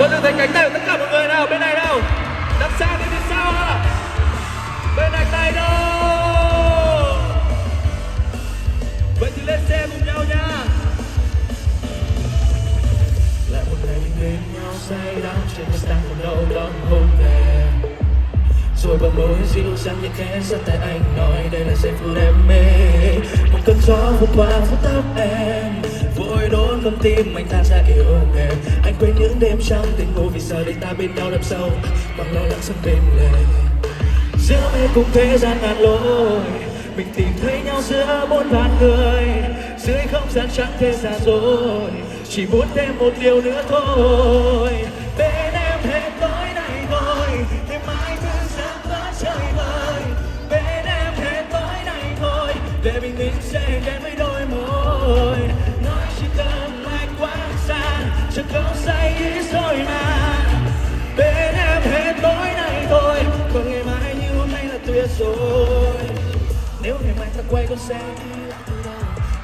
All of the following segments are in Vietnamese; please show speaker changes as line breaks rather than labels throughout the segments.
Cho tôi thấy cánh tay của tất cả mọi người nào, bên này nào, đằng sau đi phía sau à, bên này tay đâu. Vậy thì lên xe cùng nhau nha. Lại một ngày mình bên nhau say đắm trên cái stand của đâu đó hôm về. Rồi bờ môi dịu dàng nhẹ khẽ giơ tay anh nói đây là giây phút em mê. Một cơn gió vụt qua vuốt tóc em, vội đốn con tim anh than ra yêu em. Anh quên những đêm trắng tình ngủ vì giờ đây ta bên nhau đậm sâu bằng lo lắng sân bên lề. Giữa mê cùng thế gian ngàn lối, mình tìm thấy nhau giữa bốn vạn người. Dưới không gian trắng thế gian rồi, chỉ muốn thêm một điều nữa thôi. Bên em hết tối nay thôi, thêm mãi thứ sáng vẫn trời vời. Bên em hết tối nay thôi, để bình minh sẽ đến với đôi môi. Nói chỉ cần lại quá xa, chẳng câu say rồi mà. Bên em hết tối nay thôi, còn ngày mai như hôm nay là tuyệt rồi. Nếu ngày mai ta quay con xe đi lại từ đầu,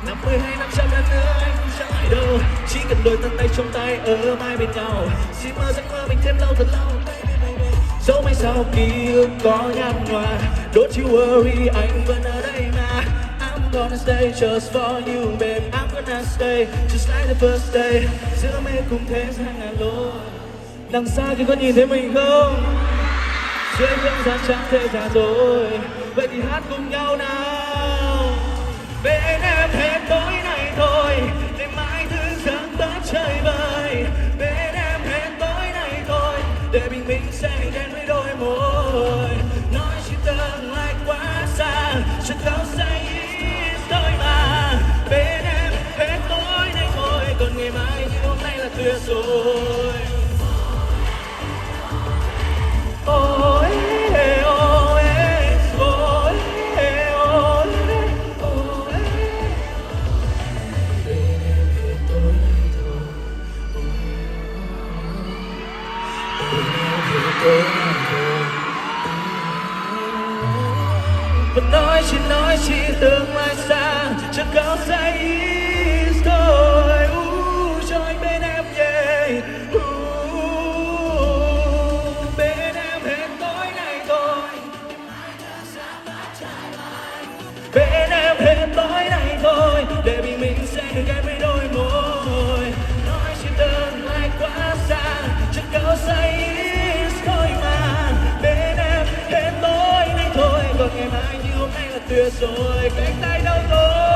50 hay 500 năm nữa anh cũng chẳng phải đâu. Chỉ cần đôi tay tay trong tay ở mãi bên nhau. Xin mơ giấc mơ mình thêm lâu thật lâu. Dẫu mai sau ký ức có nhạt nhòa, don't you worry anh vẫn ở đây mà. I'm gonna stay just for you babe, I'm gonna stay just like the first day. Giữa mê cùng thế gian ngàn lối, đằng xa kia có nhìn thấy mình không? Dưới không gian trắng thế gian rồi, vậy thì hát cùng nhau nào. Bên em hết tối nay thôi, để mãi thứ sáng tất trời vời. Bên em hết tối nay thôi, để bình minh sẽ đến với đôi môi. Nói chỉ tương lai quá xa, chẳng thấu say thôi mà. Bên em hết tối nay thôi, còn ngày mai như hôm nay là tuyệt rồi. Oh, eh, oh, eh, oh, eh, oh, eh, oh, eh. Bên em hết tối nay thôi, bên em hết tối nay thôi. Và nói chỉ tương lai xa, chẳng có say thôi. Cho anh bên em yeah. Bên em hết tối nay thôi, bên em hết tối nay thôi, để bình minh sẽ được ghé với đôi môi. Nói chỉ tương lai quá xa, chẳng có say thôi mà. Bên em hết tối nay thôi, còn ngày mai như hôm nay là tuyệt rồi. Cánh tay đâu rồi?